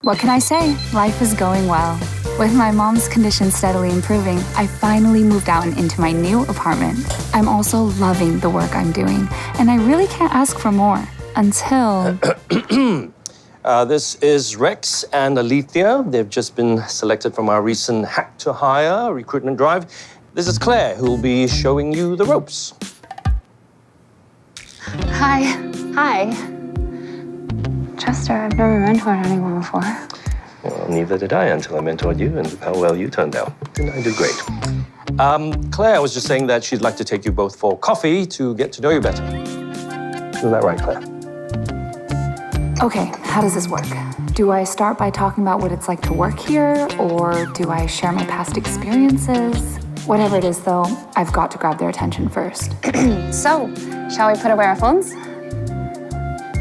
What can I say? Life is going well. With my mom's condition steadily improving, I finally moved out and into my new apartment. I'm also loving the work I'm doing, and I really can't ask for more until... This is Rex and Alethia. They've just been selected from our recent Hack to Hire recruitment drive. This is Claire, who will be showing you the ropes. Hi. Hi. Chester, I've never mentored anyone before. Well, neither did I until I mentored you, and how well you turned out. And I did great. Claire was just saying that she'd like to take you both for coffee to get to know you better. Isn't that right, Claire? Okay, how does this work? Do I start by talking about what it's like to work here, or do I share my past experiences? Whatever it is, though, I've got to grab their attention first. So, shall we put away our phones?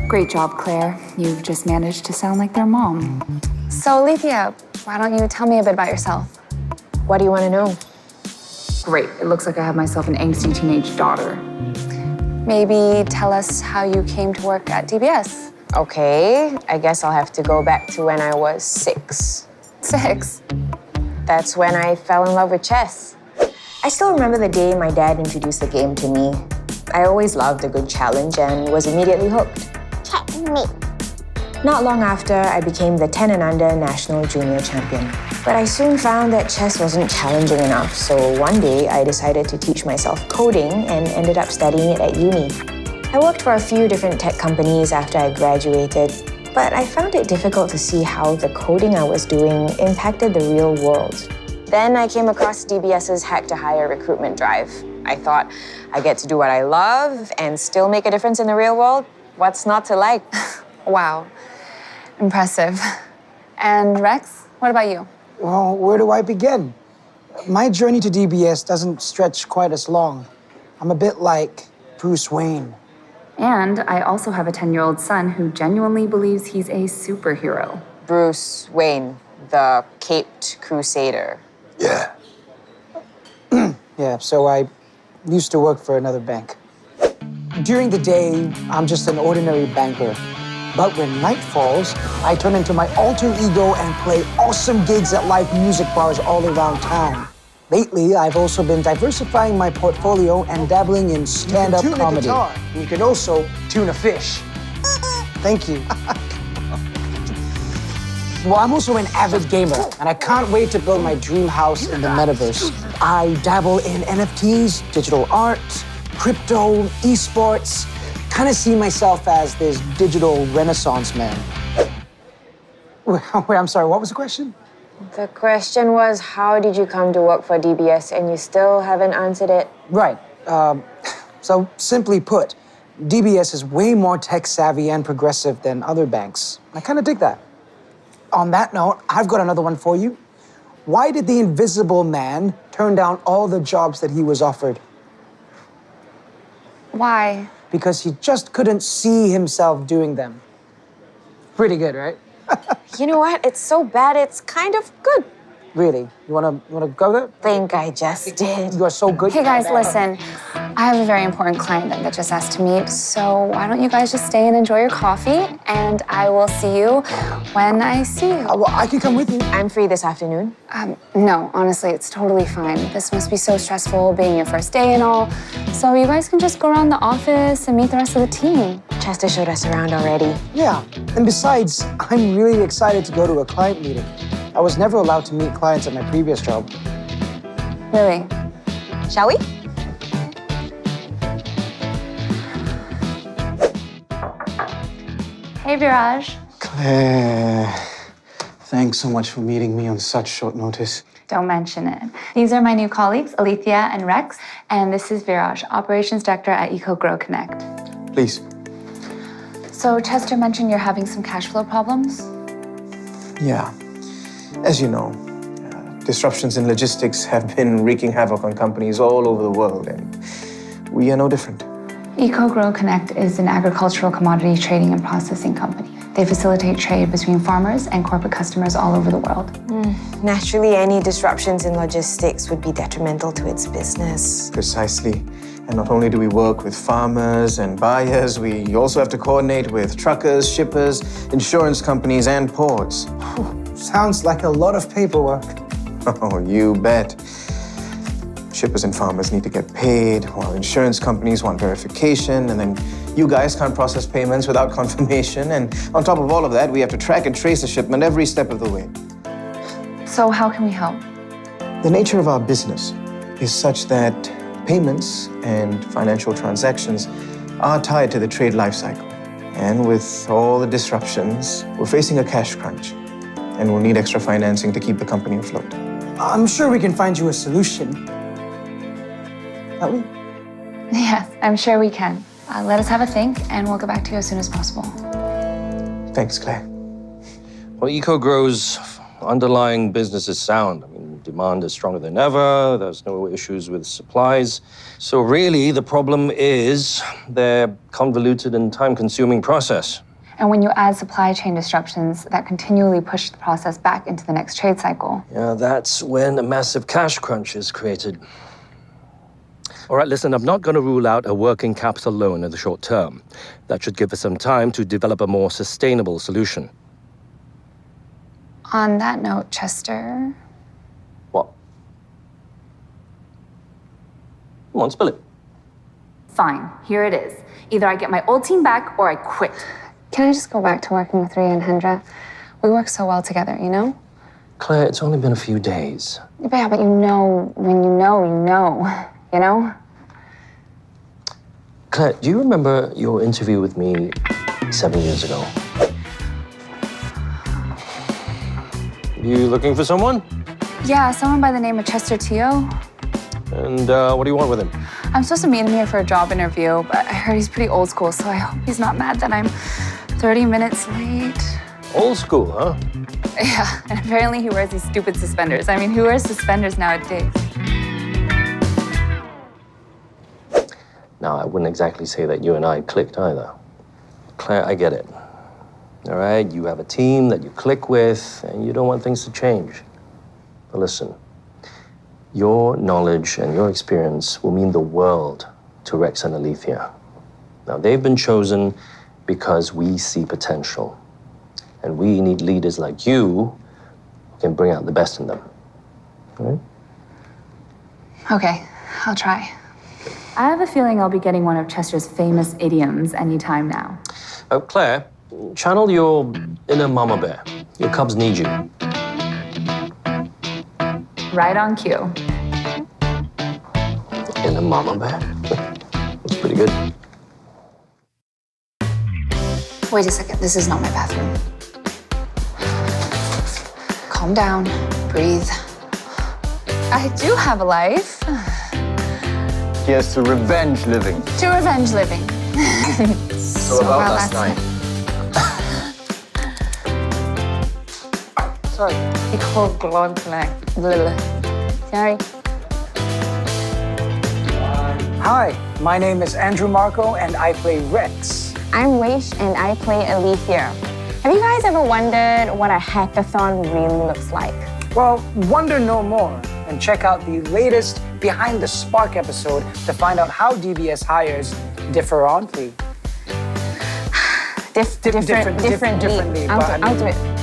Great job, Claire. You've just managed to sound like their mom. So, Alethia, why don't you tell me a bit about yourself? What do you want to know? Great. It looks like I have myself an angsty teenage daughter. Maybe tell us how you came to work at DBS. Okay, I guess I'll have to go back to when I was 6. 6? That's when I fell in love with chess. I still remember the day my dad introduced the game to me. I always loved a good challenge and was immediately hooked. Checkmate. Not long after, I became the 10 and under national junior champion. But I soon found that chess wasn't challenging enough, so one day I decided to teach myself coding and ended up studying it at uni. I worked for a few different tech companies after I graduated, but I found it difficult to see how the coding I was doing impacted the real world. Then I came across DBS's Hack to Hire recruitment drive. I thought, I get to do what I love and still make a difference in the real world. What's not to like? Wow. Impressive. And Rex, what about you? Well, where do I begin? My journey to DBS doesn't stretch quite as long. I'm a bit like Bruce Wayne. And I also have a 10-year-old son who genuinely believes he's a superhero. Bruce Wayne, the caped crusader. Yeah. Yeah, so I used to work for another bank. During the day, I'm just an ordinary banker. But when night falls, I turn into my alter ego and play awesome gigs at live music bars all around town. Lately, I've also been diversifying my portfolio and dabbling in stand-up comedy. You can tune a guitar, and you can also tune a fish. Thank you. Well, I'm also an avid gamer, and I can't wait to build my dream house in the metaverse. I dabble in NFTs, digital art, crypto, esports. Kind of see myself as this digital renaissance man. Wait, I'm sorry, what was the question? The question was, how did you come to work for DBS and you still haven't answered it? Right. So simply put, DBS is way more tech-savvy and progressive than other banks. I kind of dig that. On that note, I've got another one for you. Why did the Invisible Man turn down all the jobs that he was offered? Why? Because he just couldn't see himself doing them. Pretty good, right? You know what? It's so bad, it's kind of good. Really? You wanna go there? Think I just did. You are so good. Hey guys, listen. I have a very important client that just asked to meet, so why don't you guys just stay and enjoy your coffee, and I will see you when I see you. Well, I can come with you. I'm free this afternoon. No, honestly, it's totally fine. This must be so stressful being your first day and all, so you guys can just go around the office and meet the rest of the team. Chester showed us around already. Yeah, and besides, I'm really excited to go to a client meeting. I was never allowed to meet clients at my previous job. Really? Shall we? Hey, Viraj. Claire, thanks so much for meeting me on such short notice. Don't mention it. These are my new colleagues, Alethia and Rex, and this is Viraj, Operations Director at EcoGrow Connect. Please. So Chester mentioned you're having some cash flow problems? Yeah. As you know, disruptions in logistics have been wreaking havoc on companies all over the world, and we are no different. EcoGrow Connect is an agricultural commodity trading and processing company. They facilitate trade between farmers and corporate customers all over the world. Naturally, any disruptions in logistics would be detrimental to its business. Precisely. And not only do we work with farmers and buyers, we also have to coordinate with truckers, shippers, insurance companies, and ports. Sounds like a lot of paperwork. Oh, you bet. Shippers and farmers need to get paid, while insurance companies want verification, and then you guys can't process payments without confirmation. And on top of all of that, we have to track and trace the shipment every step of the way. So how can we help? The nature of our business is such that payments and financial transactions are tied to the trade life cycle. And with all the disruptions, we're facing a cash crunch, and we'll need extra financing to keep the company afloat. I'm sure we can find you a solution. Can't we? Yes, I'm sure we can. Let us have a think, and we'll get back to you as soon as possible. Thanks, Claire. Well, EcoGrow's underlying business is sound. I mean, demand is stronger than ever. There's no issues with supplies. So really, the problem is their convoluted and time-consuming process. And when you add supply chain disruptions, that continually push the process back into the next trade cycle. Yeah, that's when a massive cash crunch is created. All right, listen, I'm not going to rule out a working capital loan in the short term. That should give us some time to develop a more sustainable solution. On that note, Chester... What? Come on, spill it. Fine, here it is. Either I get my old team back or I quit. Can I just go back to working with Rhea and Hendra? We work so well together, you know? Claire, it's only been a few days. Yeah, but you know, when you know, you know? Claire, do you remember your interview with me 7 years ago? You looking for someone? Yeah, someone by the name of Chester Teo. And what do you want with him? I'm supposed to meet him here for a job interview, but I heard he's pretty old school, so I hope he's not mad that I'm 30 minutes late. Old school, huh? Yeah, and apparently he wears these stupid suspenders. I mean, who wears suspenders nowadays? Now, I wouldn't exactly say that you and I clicked either. Claire, I get it. All right, you have a team that you click with, and you don't want things to change. But listen, your knowledge and your experience will mean the world to Rex and Alethia. Now, they've been chosen because we see potential. And we need leaders like you who can bring out the best in them. All right? Okay, I'll try. I have a feeling I'll be getting one of Chester's famous idioms anytime now. Claire, channel your inner mama bear. Your cubs need you. Right on cue. Inner mama bear? That's pretty good. Wait a second, this is not my bathroom. Calm down, breathe. I do have a life. Here's to revenge living. To revenge living. So about last night. Sorry, EcoGrow. Sorry. Hi, my name is Andrew Marko, and I play Rex. I'm Raish, and I play Alethia. Have you guys ever wondered what a hackathon really looks like? Well, wonder no more and check out the latest Behind the Spark episode to find out how DBS hires differently. Differently. Differently, but I mean, I'll do it.